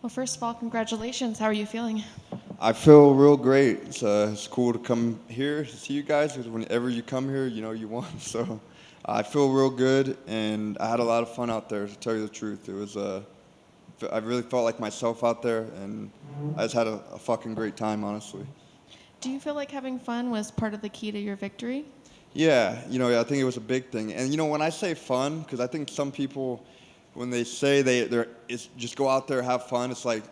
Well, first of all, congratulations. How are you feeling? I feel real great. It's cool to come here to see you guys because whenever you come here, you know you won. So I feel real good, and I had a lot of fun out there. To tell you the truth, I really felt like myself out there, and I just had a fucking great time, honestly. Do you feel like having fun was part of the key to your victory? Yeah, I think it was a big thing. And when I say fun, because I think some people, when they say they're it's just go out there have fun, it's like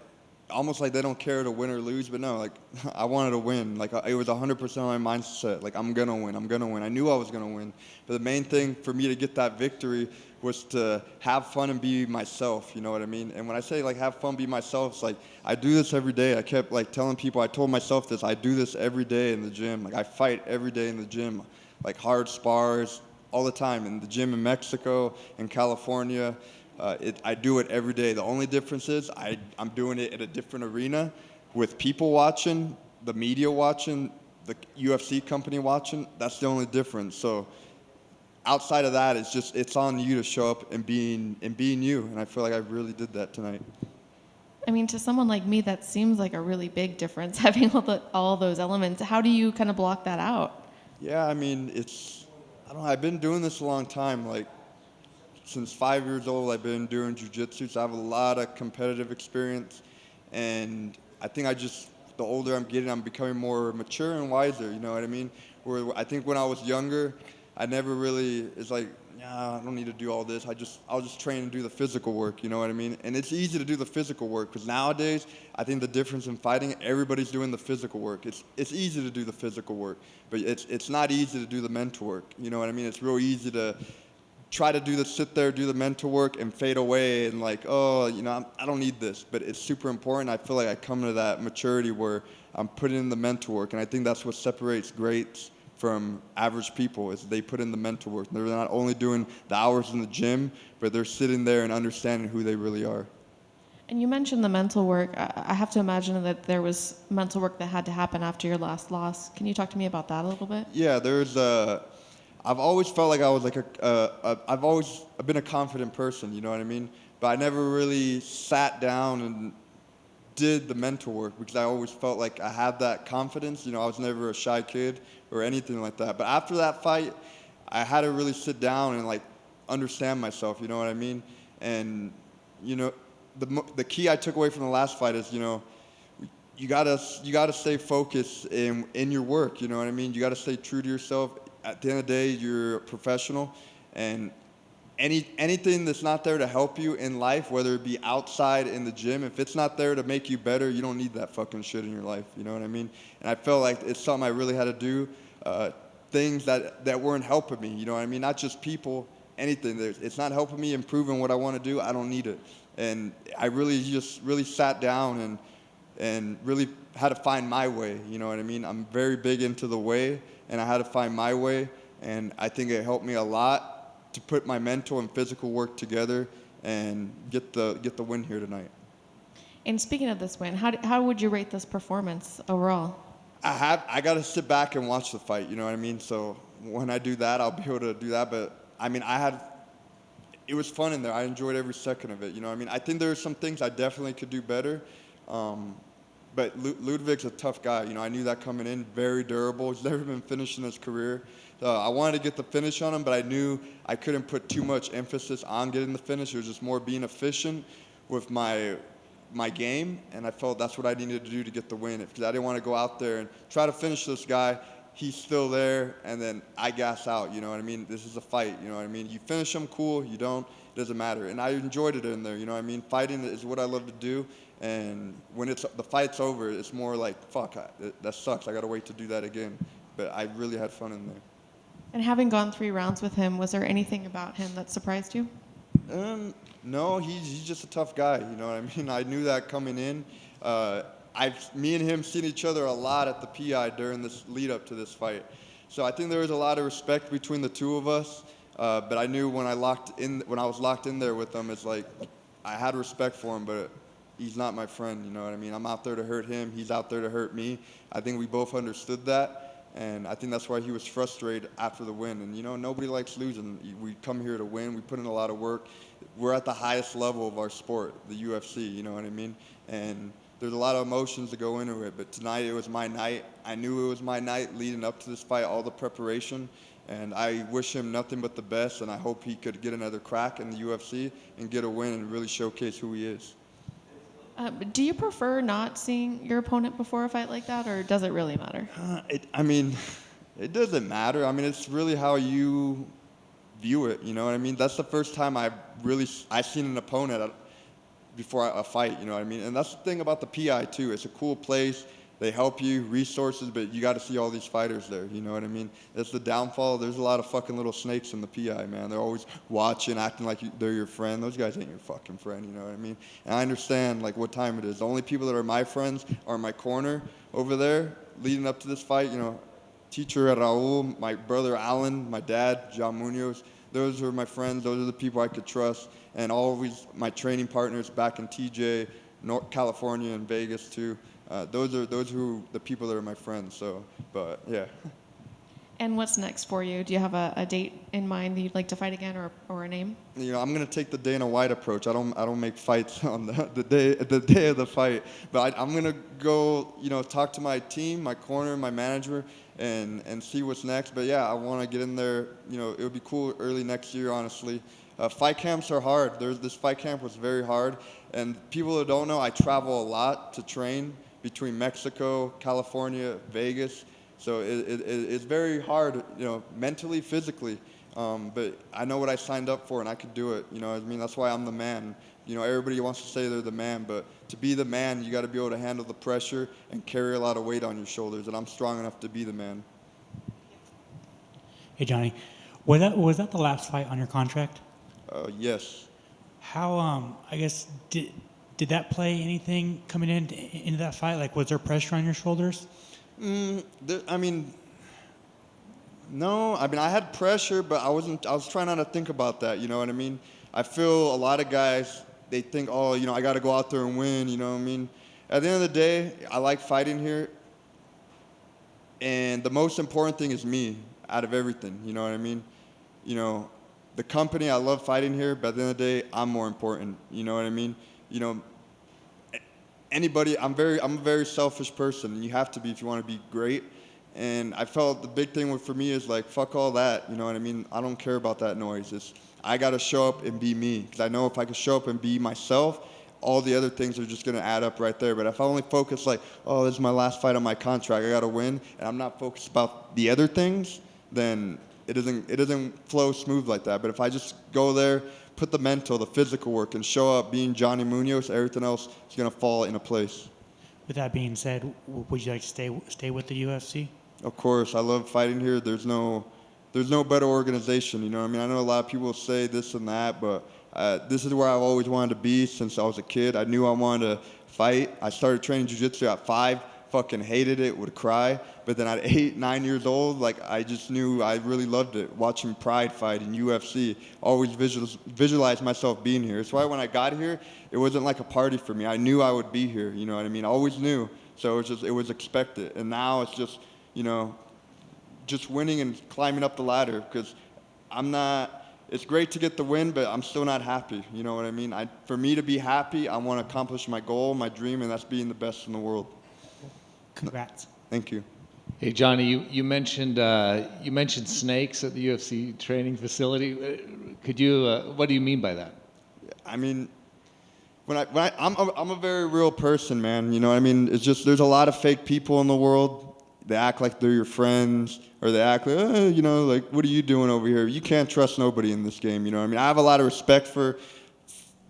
almost like they don't care to win or lose. But no, like I wanted to win. Like it was 100% on my mindset. Like I'm gonna win. I'm gonna win. I knew I was gonna win. But the main thing for me to get that victory was to have fun and be myself. You know what I mean? And when I say like have fun, be myself, it's like I do this every day. I kept like telling people. I told myself this. I do this every day in the gym. Like I fight every day in the gym, like hard spars all the time in the gym in Mexico, in California. I do it every day. The only difference is I'm doing it at a different arena with people watching, the media watching, the UFC company watching. That's the only difference. So outside of that, it's on you to show up and being you. And I feel like I really did that tonight. I mean, to someone like me, that seems like a really big difference, having all those elements. How do you kind of block that out? Yeah, I mean, I don't know. I've been doing this a long time. Like since 5 years old, I've been doing jujitsu, so I have a lot of competitive experience. And I think the older I'm getting, I'm becoming more mature and wiser. You know what I mean? Where I think when I was younger, I never really, it's like, nah, I don't need to do all this. I'll just train and do the physical work. You know what I mean? And it's easy to do the physical work because nowadays, I think the difference in fighting, everybody's doing the physical work. It's easy to do the physical work, but it's not easy to do the mental work. You know what I mean? It's real easy to try to sit there, do the mental work, and fade away, and like, oh, I don't need this. But it's super important. I feel like I come to that maturity where I'm putting in the mental work, and I think that's what separates greats from average people is they put in the mental work. They're not only doing the hours in the gym, but they're sitting there and understanding who they really are. And you mentioned the mental work. I have to imagine that there was mental work that had to happen after your last loss. Can you talk to me about that a little bit? Yeah, I've always felt like I was like I've been a confident person, you know what I mean? But I never really sat down and did the mental work because I always felt like I had that confidence. I was never a shy kid or anything like that. But after that fight, I had to really sit down and like understand myself. You know what I mean? And you know, the key I took away from the last fight is you gotta stay focused in your work. You know what I mean? You gotta stay true to yourself. At the end of the day, you're a professional, and anything that's not there to help you in life, whether it be outside in the gym, if it's not there to make you better, you don't need that fucking shit in your life. You know what I mean? And I felt like it's something I really had to do. Things that weren't helping me. You know what I mean? Not just people, anything. It's not helping me improving what I want to do. I don't need it. And I really just really sat down and really had to find my way. You know what I mean? I'm very big into the way, and I had to find my way. And I think it helped me a lot to put my mental and physical work together and get the win here tonight. And speaking of this win, how would you rate this performance overall? I got to sit back and watch the fight. You know what I mean? So when I do that, I'll be able to do that. But I mean, it was fun in there. I enjoyed every second of it. You know what I mean? I think there are some things I definitely could do better. Um, but Liudvik's a tough guy. I knew that coming in. Very durable. He's never been finished in his career. I wanted to get the finish on him, but I knew I couldn't put too much emphasis on getting the finish. It was just more being efficient with my game, and I felt that's what I needed to do to get the win. Because I didn't want to go out there and try to finish this guy. He's still there, and then I gas out. You know what I mean? This is a fight. You know what I mean? You finish him, cool. You don't, it doesn't matter. And I enjoyed it in there. You know what I mean? Fighting is what I love to do. And when the fight's over, it's more like, fuck, that sucks. I got to wait to do that again. But I really had fun in there. And having gone 3 rounds with him, was there anything about him that surprised you? No, he's just a tough guy. You know what I mean? I knew that coming in. Me and him seen each other a lot at the PI during this lead up to this fight. So I think there was a lot of respect between the two of us. But I knew when I was locked in there with him, it's like I had respect for him, but he's not my friend. You know what I mean? I'm out there to hurt him. He's out there to hurt me. I think we both understood that. And I think that's why he was frustrated after the win. And, nobody likes losing. We come here to win. We put in a lot of work. We're at the highest level of our sport, the UFC, you know what I mean? And there's a lot of emotions that go into it. But tonight, it was my night. I knew it was my night leading up to this fight, all the preparation. And I wish him nothing but the best. And I hope he could get another crack in the UFC and get a win and really showcase who he is. Do you prefer not seeing your opponent before a fight like that, or does it really matter? It doesn't matter. It's really how you view it. You know what I mean? That's the first time I've seen an opponent before a fight. You know what I mean? And that's the thing about the PI too. It's a cool place. They help you, resources, but you got to see all these fighters there. You know what I mean? That's the downfall. There's a lot of fucking little snakes in the PI, man. They're always watching, acting like they're your friend. Those guys ain't your fucking friend. You know what I mean? And I understand like what time it is. The only people that are my friends are my corner over there, leading up to this fight. Teacher Raul, my brother Alan, my dad Johnny Munoz. Those are my friends. Those are the people I could trust, and always my training partners back in TJ, California, and Vegas too. Those are the people that are my friends. So, but yeah. And what's next for you? Do you have a date in mind that you'd like to fight again, or a name? I'm gonna take the Dana White approach. I don't make fights on the day of the fight, but I'm gonna go talk to my team, my corner, my manager, and see what's next. But yeah, I want to get in there. It would be cool early next year, honestly. Fight camps are hard. This fight camp was very hard, and people that don't know, I travel a lot to train between Mexico, California, Vegas. So it's very hard, mentally, physically. But I know what I signed up for, and I could do it. That's why I'm the man. Everybody wants to say they're the man, but to be the man, you got to be able to handle the pressure and carry a lot of weight on your shoulders. And I'm strong enough to be the man. Hey, Johnny, was that the last fight on your contract? Yes. How, I guess, did that play anything coming into that fight? Like, was there pressure on your shoulders? No. I had pressure, but I was trying not to think about that. You know what I mean? I feel a lot of guys, they think, I got to go out there and win. You know what I mean? At the end of the day, I like fighting here. And the most important thing is me out of everything. You know what I mean? The company, I love fighting here, but at the end of the day, I'm more important. You know what I mean? Anybody, I'm a very selfish person, and you have to be if you want to be great. And I felt the big thing for me is like, fuck all that, you know what I mean? I don't care about that noise. I got to show up and be me, because I know if I can show up and be myself, all the other things are just going to add up right there. But if I only focus like, this is my last fight on my contract, I got to win, and I'm not focused about the other things, then it doesn't flow smooth like that. But if I just go there, put the mental, the physical work, and show up being Johnny Munoz, everything else is going to fall into place. With that being said, would you like to stay with the UFC? Of course, I love fighting here. There's no better organization, you know what I mean? I know a lot of people say this and that, but this is where I've always wanted to be since I was a kid. I knew I wanted to fight. I started training jiu-jitsu at 5, fucking hated it, would cry. But then at 8, 9 years old, I just knew I really loved it. Watching Pride fight in UFC, always visualized myself being here. That's why when I got here, it wasn't like a party for me. I knew I would be here, you know what I mean? I always knew. So it was expected. And now it's just, just winning and climbing up the ladder, because it's great to get the win, but I'm still not happy. You know what I mean? For me to be happy, I want to accomplish my goal, my dream, and that's being the best in the world. Congrats. Thank you. Hey Johnny, you mentioned snakes at the UFC training facility. Could you? What do you mean by that? I'm a very real person, man. You know what I mean? It's just there's a lot of fake people in the world. They act like they're your friends, or they act like, what are you doing over here? You can't trust nobody in this game. You know what I mean? I have a lot of respect for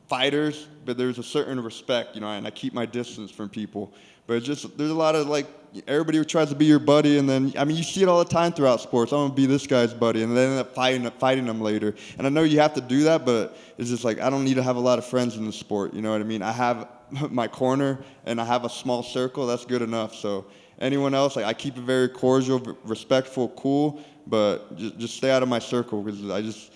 fighters, but there's a certain respect, and I keep my distance from people. But there's a lot of everybody who tries to be your buddy, and then you see it all the time throughout sports. I'm gonna be this guy's buddy, and they end up fighting them later. And I know you have to do that, but it's just I don't need to have a lot of friends in the sport. You know what I mean? I have my corner, and I have a small circle. That's good enough. So anyone else, I keep it very cordial, respectful, cool, but just stay out of my circle, because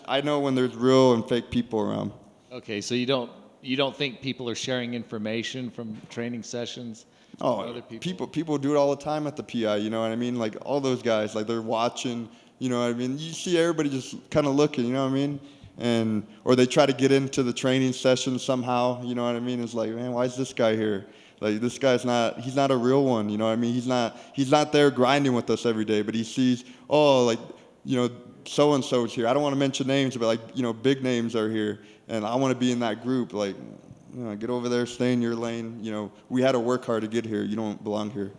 I know when there's real and fake people around. Okay, so you don't you don't think people are sharing information from training sessions? Oh, to other people? people do it all the time at the PI, you know what I mean? Like all those guys, like they're watching, you know what I mean? You see everybody just kind of looking, you know what I mean? And or they try to get into the training session somehow, you know what I mean? It's like, man, why is this guy here? Like this guy's not, he's not a real one, you know what I mean? He's not there grinding with us every day, but he sees, oh, like, you know, so and so's here. I don't want to mention names, but like, you know, big names are here, and I want to be in that group. Like, you know, get over there, stay in your lane. You know, we had to work hard to get here. You don't belong here.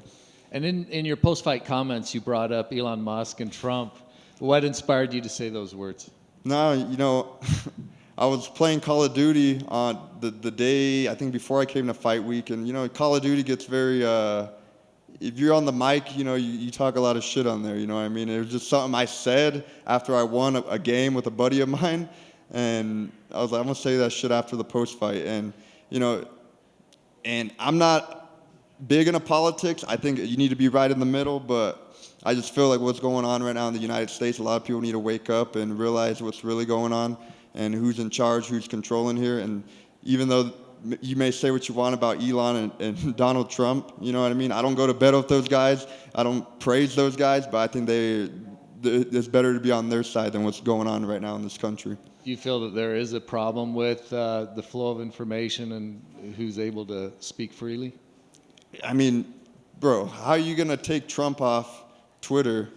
And in your post-fight comments, you brought up Elon Musk and Trump. What inspired you to say those words? No, you know, I was playing Call of Duty on the day, I think before I came to Fight Week, and, you know, Call of Duty gets very, if you're on the mic, you know, you talk a lot of shit on there, you know what I mean? It was just something I said after I won a game with a buddy of mine, and I was like, I'm going to say that shit after the post-fight, and, you know, and I'm not big into politics. I think you need to be right in the middle, but I just feel like what's going on right now in the United States, a lot of people need to wake up and realize what's really going on and who's in charge, who's controlling here. And even though you may say what you want about Elon and Donald Trump, you know what I mean? I don't go to bed with those guys. I don't praise those guys, but I think it's better to be on their side than what's going on right now in this country. Do you feel that there is a problem with the flow of information and who's able to speak freely? I mean, bro, how are you going to take Trump off Twitter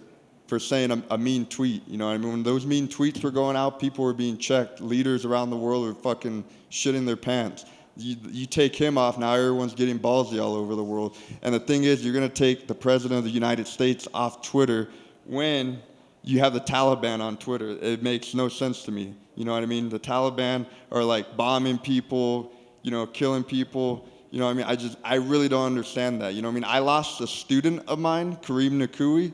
for saying a mean tweet? You know what I mean? When those mean tweets were going out, people were being checked. Leaders around the world were fucking shitting their pants. You take him off, now everyone's getting ballsy all over the world. And the thing is, you're going to take the president of the United States off Twitter when you have the Taliban on Twitter. It makes no sense to me. You know what I mean? The Taliban are like bombing people, you know, killing people. You know what I mean? I really don't understand that. You know what I mean? I lost a student of mine, Kareem Nakui,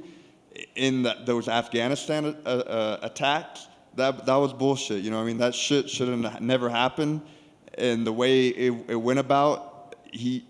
in those Afghanistan attacks. That was bullshit. You know what I mean? That shit should have never happened. And the way it went about, you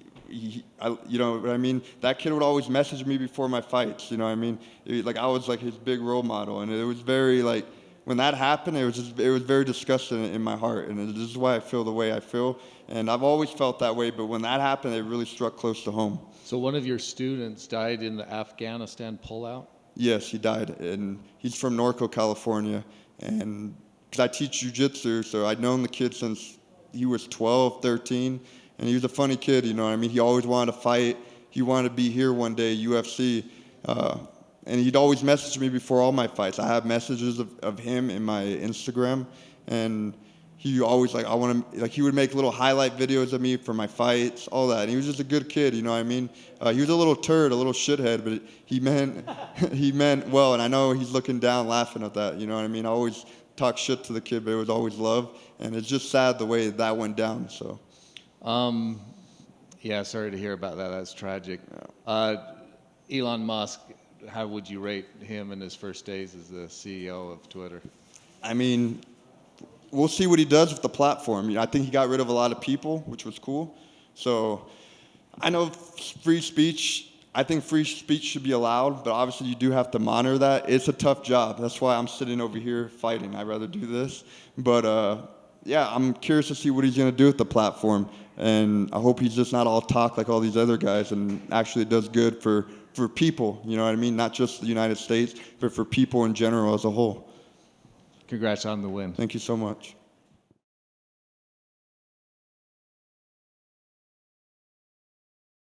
know what I mean? That kid would always message me before my fights. You know what I mean? Like I was like his big role model, and it was very like when that happened, it was very disgusting in my heart, and this is why I feel the way I feel. And I've always felt that way, but when that happened, it really struck close to home. So one of your students died in the Afghanistan pullout? Yes, he died, and he's from Norco, California. And because I teach jiu-jitsu, so I'd known the kid since he was 12, 13, and he was a funny kid, you know what I mean? He always wanted to fight. He wanted to be here one day, UFC. And he'd always message me before all my fights. I have messages of him in my Instagram, and he always he would make little highlight videos of me for my fights, all that. And he was just a good kid, you know what I mean? He was a little turd, a little shithead, but he meant well. And I know he's looking down, laughing at that, you know what I mean? I always talk shit to the kid, but it was always love. And it's just sad the way that went down. So. Yeah, sorry to hear about that. That's tragic. Elon Musk, how would you rate him in his first days as the CEO of Twitter? I mean, we'll see what he does with the platform. You know, I think he got rid of a lot of people, which was cool. So I know free speech, I think free speech should be allowed, but obviously you do have to monitor that. It's a tough job. That's why I'm sitting over here fighting. I'd rather do this. But yeah, I'm curious to see what he's going to do with the platform. And I hope he's just not all talk like all these other guys and actually does good for people, you know what I mean? Not just the United States, but for people in general as a whole. Congrats on the win. Thank you so much.